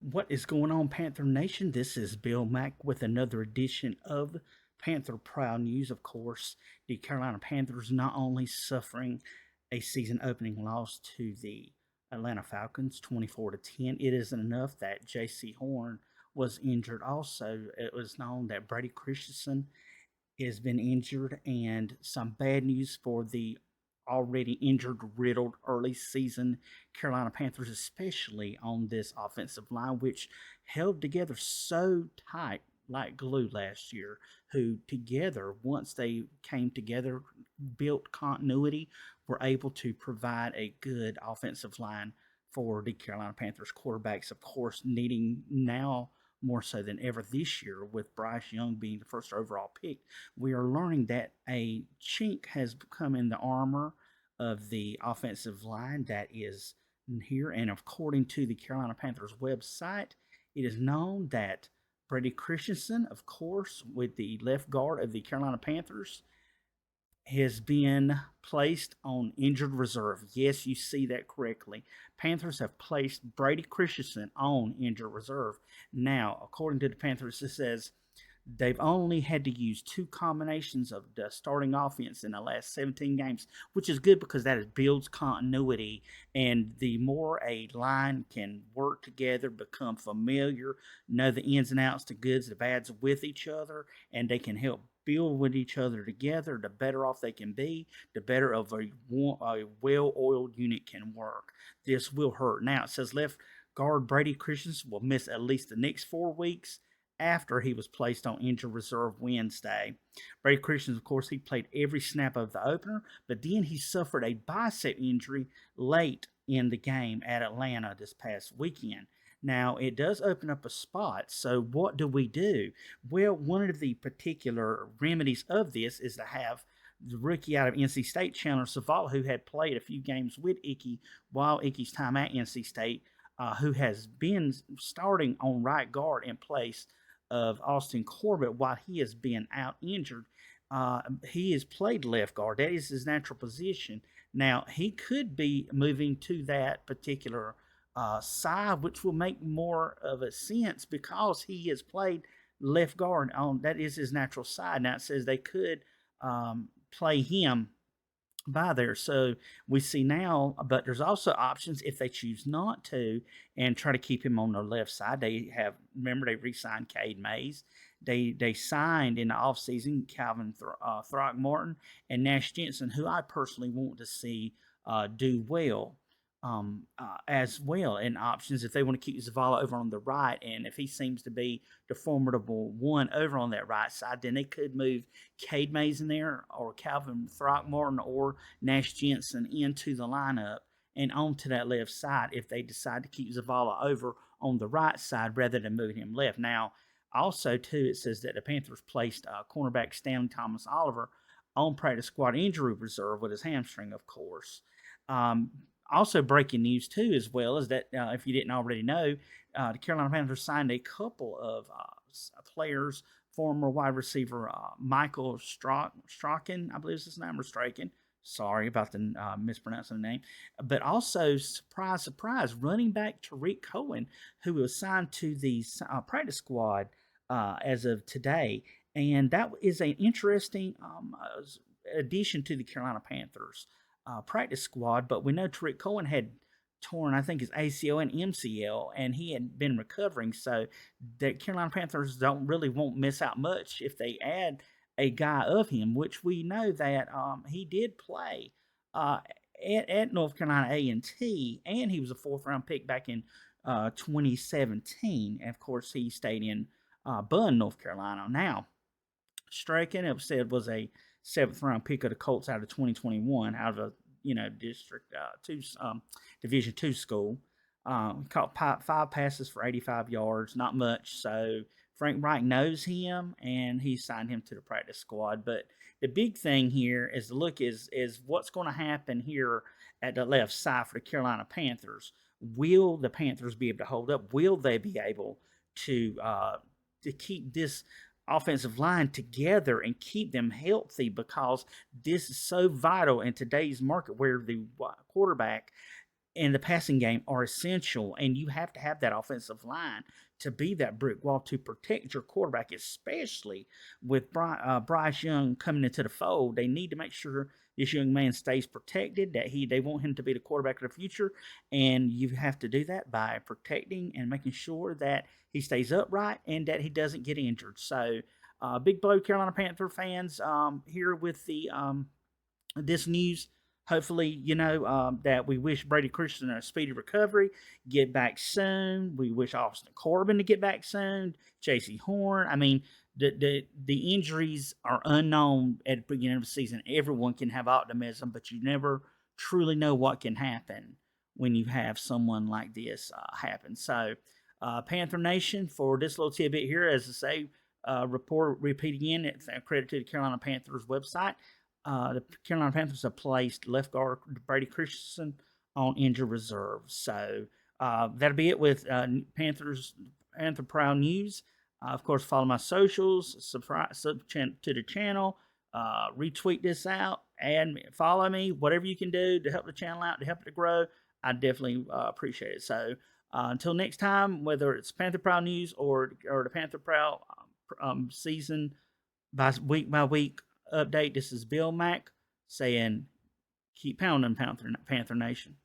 What is going on, Panther Nation? This is Bill Mack with another edition of Panther Proud News. Of course, the Carolina Panthers not only suffering a season opening loss to the Atlanta Falcons 24 to 10, it isn't enough that J.C. Horn was injured. Also, it was known that Brady Christensen has been injured, and some bad news for the already injured, riddled early season Carolina Panthers, especially on this offensive line, which held together so tight like glue last year, who together, once they came together, built continuity, were able to provide a good offensive line for the Carolina Panthers quarterbacks, of course, needing now more so than ever this year with Bryce Young being the first overall pick. We are learning that a chink has come in the armor of the offensive line that is here. And according to the Carolina Panthers website, it is known that Brady Christensen, of course, with the left guard of the Carolina Panthers, has been placed on injured reserve. Yes, you see that correctly. Panthers have placed Brady Christensen on injured reserve. Now, according to the Panthers, it says they've only had to use two combinations of the starting offense in the last 17 games, which is good because that builds continuity. And the more a line can work together, become familiar, know the ins and outs, the goods, the bads with each other, and they can help build with each other together, the better off they can be, the better of a well-oiled unit can work. This will hurt. Now, it says left guard Brady Christensen will miss at least the next 4 weeks after he was placed on injured reserve Wednesday. Brady Christensen, of course, he played every snap of the opener, but then he suffered a bicep injury late in the game at Atlanta this past weekend. Now, it does open up a spot. So, what do we do? Well, one of the particular remedies of this is to have the rookie out of NC State, Chandler Zavala, who had played a few games with Ickey while Ickey's time at NC State, who has been starting on right guard in place of Austin Corbett while he has been out injured. He has played left guard. That is his natural position. Now, he could be moving to that particular side, which will make more of a sense because he has played left guard on that is his natural side. Now it says they could play him by there. So we see now, but there's also options if they choose not to and try to keep him on their left side. They have, remember, they re-signed Cade Mays. They signed in the offseason Calvin Throckmorton and Nash Jensen, who I personally want to see do well as well in options if they want to keep Zavala over on the right. And if he seems to be the formidable one over on that right side, then they could move Cade Mays in there or Calvin Throckmorton or Nash Jensen into the lineup and onto that left side if they decide to keep Zavala over on the right side rather than moving him left. Now, also, too, it says that the Panthers placed cornerback Stanley Thomas Oliver on practice squad injury reserve with his hamstring, of course. Um, Also, breaking news too, as well, is that if you didn't already know, the Carolina Panthers signed a couple of players. Former wide receiver Michael Strachan, I believe is his name, or Strachan. Sorry about the mispronouncing the name. But also, surprise, surprise, running back Tariq Cohen, who was signed to the practice squad as of today. And that is an interesting addition to the Carolina Panthers practice squad, but we know Tariq Cohen had torn, I think, his ACL and MCL, and he had been recovering. So the Carolina Panthers won't miss out much if they add a guy of him, which we know that he did play at North Carolina A&T, and he was a fourth-round pick back in 2017. And of course, he stayed in Bunn, North Carolina. Now, Strachan, it was said, was a seventh round pick of the Colts out of 2021, out of a District two Division two school. Caught five passes for 85 yards, not much. So Frank Reich knows him, and he signed him to the practice squad. But the big thing here is the look is what's going to happen here at the left side for the Carolina Panthers. Will the Panthers be able to hold up? Will they be able to keep this offensive line together and keep them healthy, because this is so vital in today's market where the quarterback in the passing game are essential, and you have to have that offensive line to be that brick wall to protect your quarterback, especially with Bryce Young coming into the fold. They need to make sure this young man stays protected. That they want him to be the quarterback of the future, and you have to do that by protecting and making sure that he stays upright and that he doesn't get injured. So, big blow, Carolina Panther fans. Here with the this news. Hopefully, that we wish Brady Christensen a speedy recovery, get back soon. We wish Austin Corbin to get back soon. J.C. Horn. I mean, the injuries are unknown at the beginning of the season. Everyone can have optimism, but you never truly know what can happen when you have someone like this happen. So, Panther Nation, for this little tidbit here, as I say, repeat again, it's credit to the Carolina Panthers website. The Carolina Panthers have placed left guard Brady Christensen on injured reserve. So that'll be it with Panther Proud News. Of course, follow my socials, subscribe to the channel, retweet this out, and follow me. Whatever you can do to help the channel out, to help it to grow, I definitely appreciate it. So until next time, whether it's Panther Proud News or the Panther Proud season by week update, this is Bill Mack saying, keep pounding, Panther Nation.